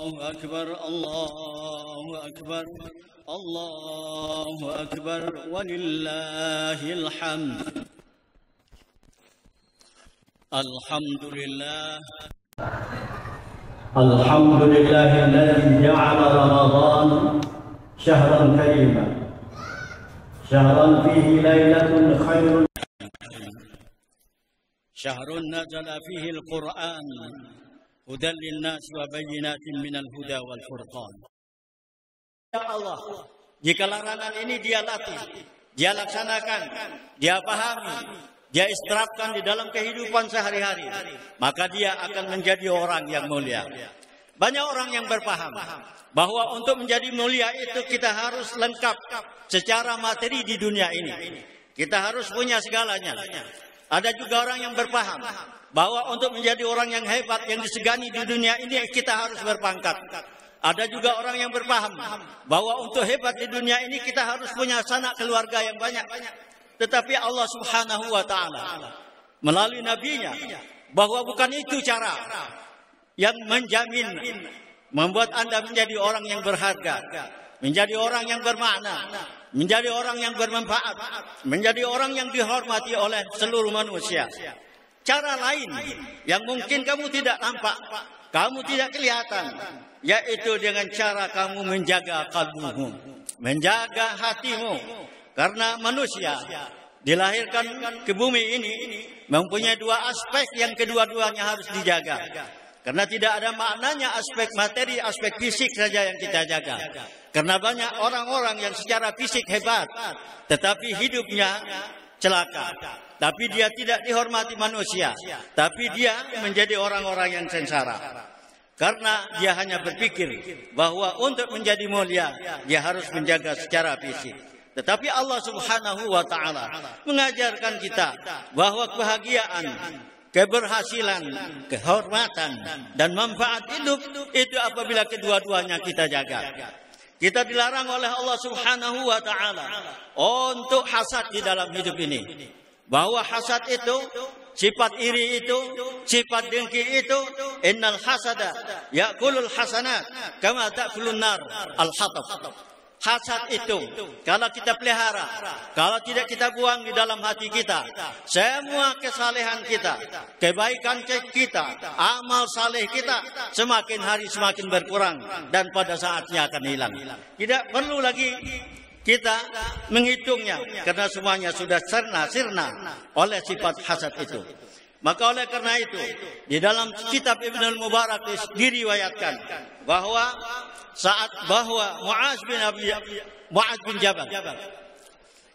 أكبر الله أكبر الله أكبر ولله الحمد. الحمد لله الحمد لله الذي جعل رمضان شهرا كريما، شهرا فيه ليلة خير، شهر نزل فيه القرآن هدى للناس وبينات من الهدى والفرقان. Ya Allah, jika larangan ini dia latih, dia laksanakan, dia pahami, dia istirahatkan di dalam kehidupan sehari-hari, maka dia akan menjadi orang yang mulia. Banyak orang yang berpaham bahwa untuk menjadi mulia itu kita harus lengkap secara materi di dunia ini. Kita harus punya segalanya. Ada juga orang yang berpaham bahwa untuk menjadi orang yang hebat, yang disegani di dunia ini kita harus berpangkat. Ada juga orang yang berpaham bahwa untuk hebat di dunia ini kita harus punya sanak keluarga yang banyak. Tetapi Allah Subhanahu wa Ta'ala melalui nabinya bahwa bukan itu cara yang menjamin membuat Anda menjadi orang yang berharga, menjadi orang yang bermakna, menjadi orang yang bermanfaat, menjadi orang yang dihormati oleh seluruh manusia. Cara lain yang mungkin kamu tidak nampak, kamu tidak kelihatan, yaitu dengan cara kamu menjaga kalbumu, menjaga hatimu. Karena manusia dilahirkan ke bumi ini mempunyai dua aspek yang kedua-duanya harus dijaga. Karena tidak ada maknanya aspek materi, aspek fisik saja yang kita jaga. Karena banyak orang-orang yang secara fisik hebat, tetapi hidupnya celaka. Tapi dia tidak dihormati manusia, tapi dia menjadi orang-orang yang sengsara. Karena dia hanya berpikir bahwa untuk menjadi mulia, dia harus menjaga secara fisik. Tetapi Allah Subhanahu wa Ta'ala mengajarkan kita bahwa kebahagiaan, keberhasilan, kehormatan, dan manfaat hidup itu apabila kedua-duanya kita jaga. Kita dilarang oleh Allah Subhanahu wa Ta'ala untuk hasad di dalam hidup ini. Bahwa hasad itu, sifat iri itu, sifat dengki itu, innal hasada ya'kulul hasanat kama ta'kulun nar al-hatab. Hasad itu kalau kita pelihara, kalau tidak kita buang di dalam hati kita, semua kesalehan kita, kebaikan kita, amal saleh kita semakin hari semakin berkurang dan pada saatnya akan hilang. Tidak perlu lagi kita menghitungnya karena semuanya sudah sirna oleh sifat hasad itu. Maka oleh karena itu di dalam kitab Ibnul Mubarak diriwayatkan bahwa Mu'adz bin Jabal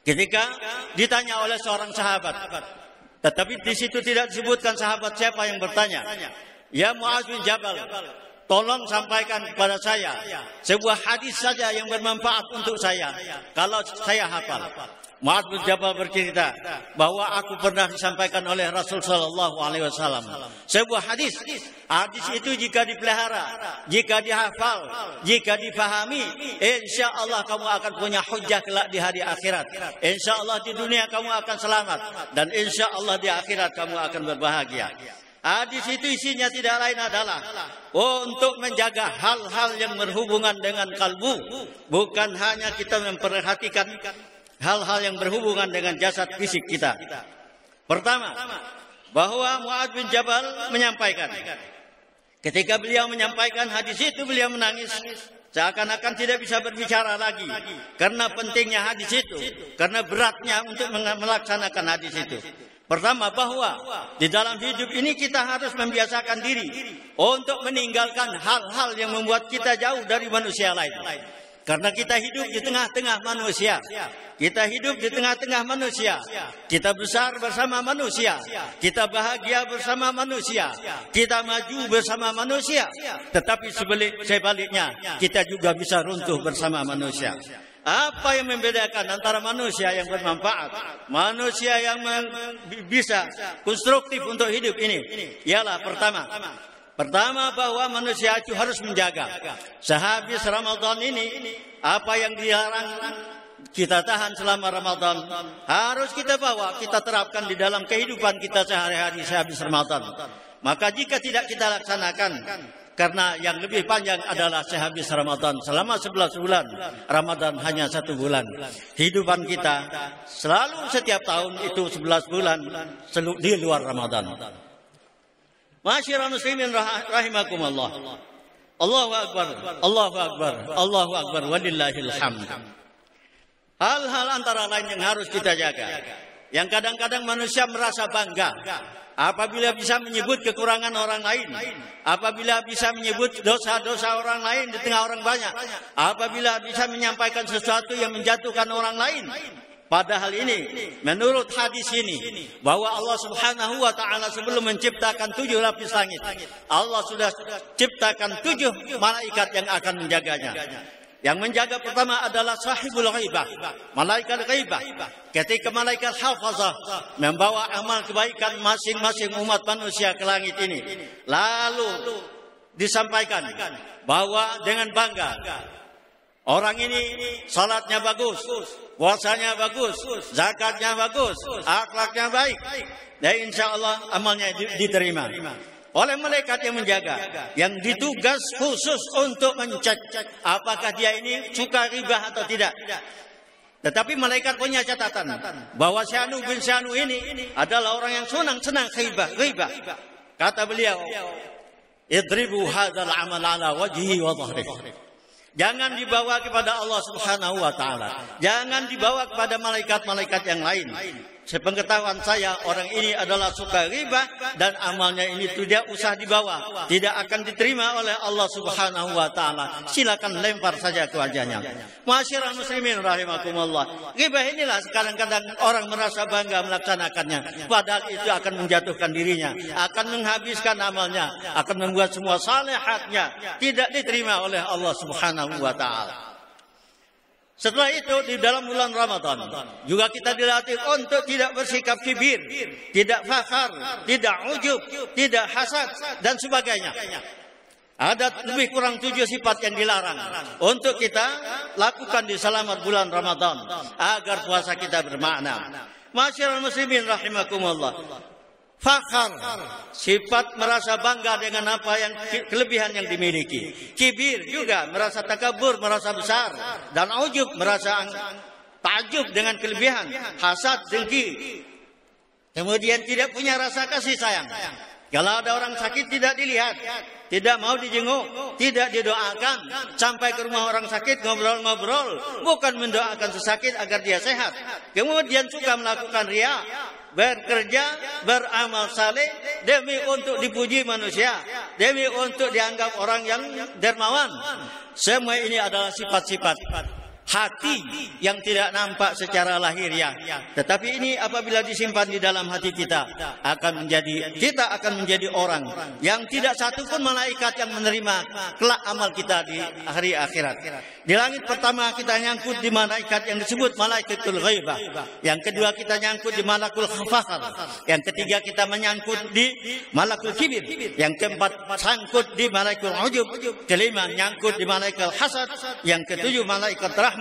ketika ditanya oleh seorang sahabat, tetapi di situ tidak disebutkan sahabat siapa yang bertanya, ya Mu'adz bin Jabal, tolong sampaikan kepada saya sebuah hadis saja yang bermanfaat untuk saya kalau saya hafal. Mu'adz bin Jabal bercerita bahwa aku pernah disampaikan oleh Rasul sallallahu alaihi wasallam sebuah hadis. Hadis itu jika dipelihara, jika dihafal, jika dipahami, insya Allah kamu akan punya hujjah kelak di hari akhirat. Insya Allah di dunia kamu akan selamat dan insya Allah di akhirat kamu akan berbahagia. Hadis itu isinya tidak lain adalah untuk menjaga hal-hal yang berhubungan dengan kalbu, bukan hanya kita memperhatikan hal-hal yang berhubungan dengan jasad fisik kita. Pertama, bahwa Mu'adz bin Jabal menyampaikan, ketika beliau menyampaikan hadis itu beliau menangis seakan-akan tidak bisa berbicara lagi karena pentingnya hadis itu, karena beratnya untuk melaksanakan hadis itu. Pertama, bahwa di dalam hidup ini kita harus membiasakan diri untuk meninggalkan hal-hal yang membuat kita jauh dari manusia lain. Karena kita hidup di tengah-tengah manusia. Kita hidup di tengah-tengah manusia. Kita besar bersama manusia. Kita bahagia bersama manusia. Kita maju bersama manusia. Tetapi sebaliknya, kita juga bisa runtuh bersama manusia. Apa yang membedakan antara manusia yang bermanfaat, manusia yang bisa konstruktif untuk hidup ini? Ialah Pertama bahwa manusia itu harus menjaga. Sehabis Ramadan ini, apa yang dilarang kita tahan selama Ramadan harus kita bawa, kita terapkan di dalam kehidupan kita sehari-hari sehabis Ramadan. Maka jika tidak kita laksanakan, Karena yang lebih panjang adalah sehabis Ramadan. Selama 11 bulan, Ramadan hanya 1 bulan. Kehidupan kita selalu setiap tahun itu 11 bulan di luar Ramadan. Ma'asyiral muslimin rahimakumullah. Allahu akbar, Allahu akbar, Allahu akbar, walillahil hamd. Hal-hal antara lain yang harus kita jaga, yang kadang-kadang manusia merasa bangga apabila bisa menyebut kekurangan orang lain, apabila bisa menyebut dosa-dosa orang lain di tengah orang banyak, apabila bisa menyampaikan sesuatu yang menjatuhkan orang lain. Padahal ini, menurut hadis ini, bahwa Allah Subhanahu wa Ta'ala sebelum menciptakan 7 lapis langit, Allah sudah ciptakan 7 malaikat yang akan menjaganya. Yang menjaga pertama adalah sahibul ghaibah, malaikat ghaibah. Ketika malaikat hafazah membawa amal kebaikan masing-masing umat manusia ke langit ini, lalu disampaikan bahwa dengan bangga, orang ini salatnya bagus, puasanya bagus, zakatnya bagus, akhlaknya baik, dan insya Allah amalnya diterima oleh malaikat yang menjaga, yang ditugas khusus untuk mencek apakah dia ini suka ribah atau tidak. Tetapi malaikat punya catatan bahwa Syanu bin Syanu ini adalah orang yang senang ribah. Kata beliau, idribu hadzal amal ala wajhihi wa dhahrihi. Jangan dibawa kepada Allah Subhanahu wa Ta'ala, jangan dibawa kepada malaikat-malaikat yang lain. Sepengetahuan saya, orang ini adalah suka riba dan amalnya ini tidak usah dibawa, tidak akan diterima oleh Allah Subhanahu wa Ta'ala. Silakan lempar saja ke wajahnya. Ma'asyiral muslimin rahimakumullah. Riba inilah kadang-kadang orang merasa bangga melaksanakannya, padahal itu akan menjatuhkan dirinya, akan menghabiskan amalnya, akan membuat semua salihatnya tidak diterima oleh Allah Subhanahu wa Ta'ala. Setelah itu di dalam bulan Ramadan juga kita dilatih untuk tidak bersikap kibir, tidak fakhar, tidak ujub, tidak hasad dan sebagainya. Ada lebih kurang 7 sifat yang dilarang untuk kita lakukan di selama bulan Ramadan agar puasa kita bermakna. Ma'asyiral muslimin rahimakumullah. Fakhar, sifat merasa bangga dengan apa yang kelebihan yang dimiliki. Kibir juga merasa takabur, merasa besar. Dan ujub merasa takjub dengan kelebihan. Hasad, dengki. Kemudian tidak punya rasa kasih sayang. Kalau ada orang sakit tidak dilihat, tidak mau dijenguk, tidak didoakan. Sampai ke rumah orang sakit ngobrol-ngobrol, bukan mendoakan sesakit agar dia sehat. Kemudian suka melakukan riya, bekerja, beramal saleh demi untuk dipuji manusia, demi untuk dianggap orang yang dermawan. Semua ini adalah sifat-sifat hati yang tidak nampak secara lahiriah, tetapi ini apabila disimpan di dalam hati kita akan menjadi orang yang tidak satu pun malaikat yang menerima kelak amal kita di hari akhirat. Di langit pertama kita nyangkut di malaikat yang disebut malaikatul ghaibah, yang kedua kita nyangkut di malakul fakhar, yang ketiga kita menyangkut di malakul kibir, yang keempat sangkut di malaikul ujub, kelima nyangkut di malaikat hasad, yang ketujuh malaikat rahmat,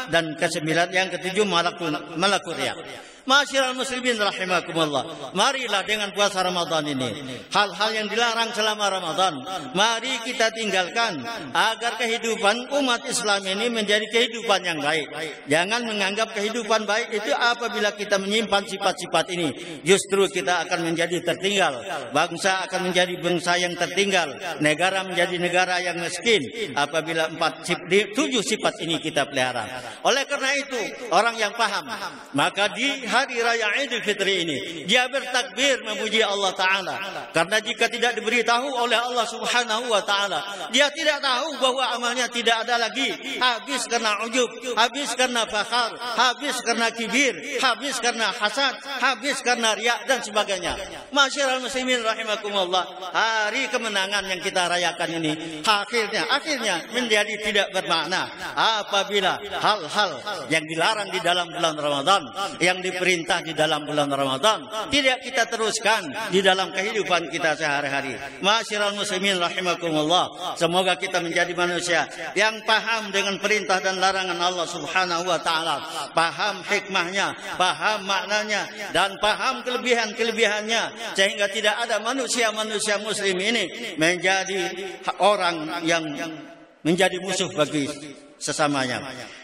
dan kesembilan yang ketujuh malakul riya. Ma'asyiral muslimin rahimakumullah. Marilah dengan puasa Ramadan ini, hal-hal yang dilarang selama Ramadan mari kita tinggalkan agar kehidupan umat Islam ini menjadi kehidupan yang baik. Jangan menganggap kehidupan baik itu apabila kita menyimpan sifat-sifat ini. Justru kita akan menjadi tertinggal, bangsa akan menjadi bangsa yang tertinggal, negara menjadi negara yang miskin apabila 7 sifat ini kita pelihara. Oleh karena itu, orang yang paham, maka di hari raya Idul Fitri ini dia bertakbir memuji Allah Ta'ala. Karena jika tidak diberitahu oleh Allah Subhanahu wa Ta'ala, dia tidak tahu bahwa amalnya tidak ada lagi, habis karena ujub, habis karena fakhar, habis karena kibir, habis karena hasad, habis karena riya dan sebagainya. Ma'asyiral muslimin rahimakumullah, hari kemenangan yang kita rayakan ini akhirnya menjadi tidak bermakna apabila hal-hal yang dilarang di dalam bulan Ramadan, yang diperintah di dalam bulan Ramadan tidak kita teruskan di dalam kehidupan kita sehari-hari. Ma'asyiral muslimin rahimakumullah, semoga kita menjadi manusia yang paham dengan perintah dan larangan Allah Subhanahu wa taala, paham hikmahnya, paham maknanya, dan paham kelebihan-kelebihannya, sehingga tidak ada manusia-manusia muslim ini menjadi orang yang menjadi musuh bagi sesamanya.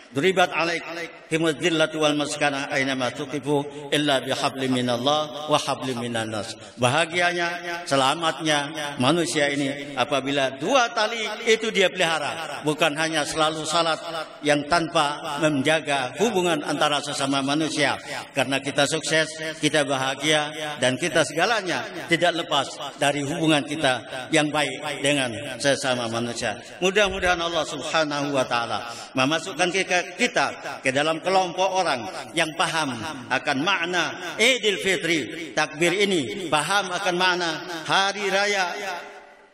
Duribat alaihimuz zillatu wal maskanah aynama tuqifu illa bihablim minallah wa hablim minan nas. Bahagianya, selamatnya manusia ini apabila dua tali itu dia pelihara, bukan hanya selalu salat yang tanpa menjaga hubungan antara sesama manusia. Karena kita sukses, kita bahagia, dan kita segalanya tidak lepas dari hubungan kita yang baik dengan sesama manusia. Mudah-mudahan Allah Subhanahu wa taala memasukkan kita ke dalam kelompok orang yang paham akan makna Idul Fitri. Takbir ini paham akan makna hari raya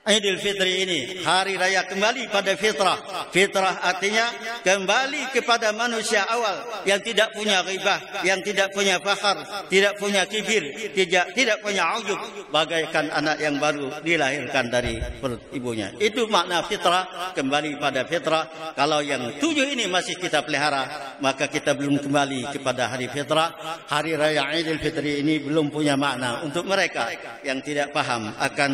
Idul Fitri ini, hari raya kembali pada fitrah. Fitrah artinya kembali kepada manusia awal yang tidak punya ghibah, yang tidak punya fakhar, tidak punya kibir, tidak punya ujub, bagaikan anak yang baru dilahirkan dari perut ibunya. Itu makna fitrah, kembali pada fitrah. Kalau yang 7 ini masih kita pelihara, maka kita belum kembali kepada hari fitrah. Hari raya Idul Fitri ini belum punya makna untuk mereka yang tidak paham akan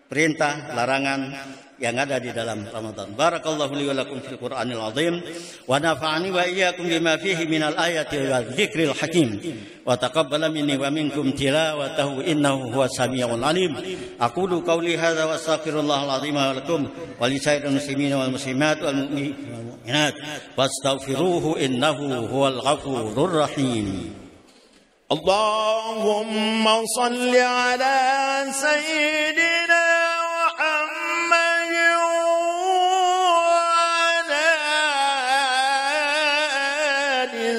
perintah, larangan yang ada di dalam Ramadan. Barakallahu li wa lakum fil Qur'anil azim wa nafa'ani wa iyyakum bima fihi minal ayati wal dzikril hakim wa taqabbala minni wa minkum tilawatahu innahu huwas samiul alim. Aqulu qawli hadza wa astaghfirullahal azim wa lakum wa li sairil muslimin wal muslimat wal mu'minat fastaghfiruhu innahu huwal ghafurur rahim. Allahumma salli ala sayyidina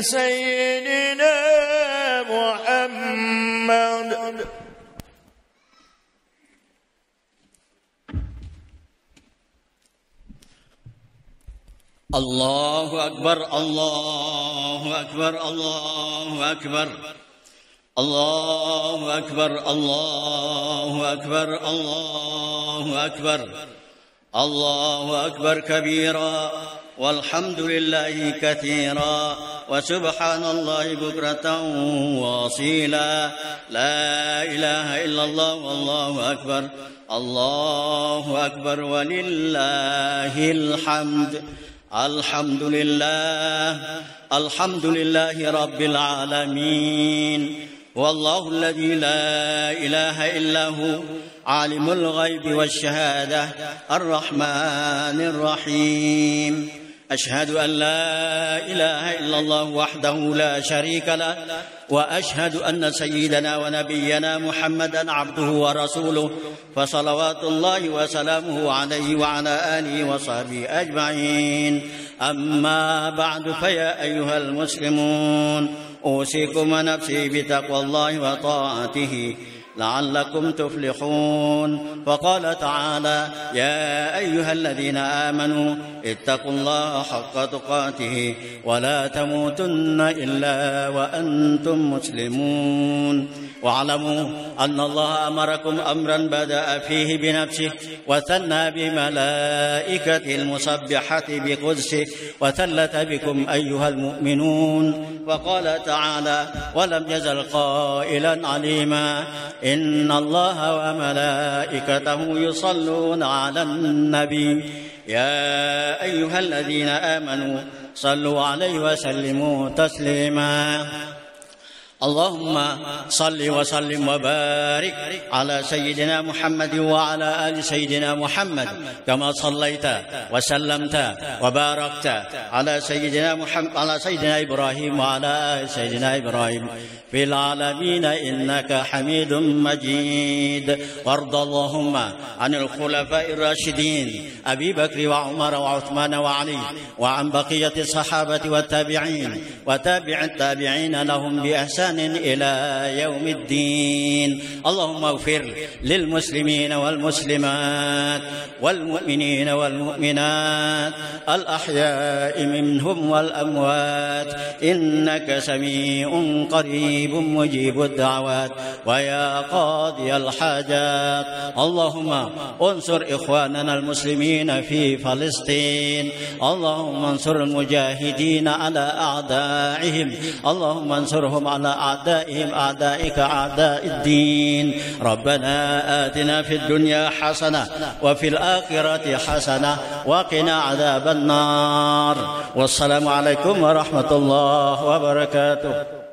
سيدنا محمد. الله أكبر الله أكبر الله أكبر الله أكبر الله أكبر الله أكبر الله أكبر كبيرا والحمد لله كثيرا وسبحان الله بكرة وأصيلا لا إله إلا الله والله أكبر الله أكبر ولله الحمد. الحمد لله رب العالمين والله الذي لا إله إلا هو عالم الغيب والشهادة الرحمن الرحيم. أشهد أن لا إله إلا الله وحده لا شريك له وأشهد أن سيدنا ونبينا محمدا عبده ورسوله فصلوات الله وسلامه عليه وعلى آله وصحبه أجمعين. أما بعد فيا أيها المسلمون أوصيكم ونفسي بتقوى الله وطاعته لعلكم تفلحون. فقال تعالى يا أيها الذين آمنوا اتقوا الله حق تقاته ولا تموتن إلا وأنتم مسلمون. واعلموا أن الله أمركم أمرا بدأ فيه بنفسه وثنى بملائكته المسبحة بقدسه وثلث بكم أيها المؤمنون. وقال تعالى ولم يزل قائلا عليما إن الله وملائكته يصلون على النبي يا أيها الذين آمنوا صلوا عليه وسلموا تسليما. اللهم صل وسلم وبارك على سيدنا محمد وعلى آل سيدنا محمد كما صليت وسلمت وباركت على سيدنا إبراهيم وعلى آل سيدنا إبراهيم في العالمين إنك حميد مجيد. وارض اللهم عن الخلفاء الراشدين أبي بكر وعمر وعثمان وعلي وعن بقية الصحابة والتابعين وتابع التابعين لهم بإحسان بإحسان إلى يوم الدين. اللهم اغفر للمسلمين والمسلمات والمؤمنين والمؤمنات الأحياء منهم والأموات، إنك سميع قريب مجيب الدعوات ويا قاضي الحاجات. اللهم انصر إخواننا المسلمين في فلسطين، اللهم انصر المجاهدين على أعدائهم، اللهم انصرهم على أعدائهم أعدائك أعداء الدين. ربنا آتنا في الدنيا حسنة وفي الآخرة حسنة وقنا عذاب النار. والسلام عليكم ورحمة الله وبركاته.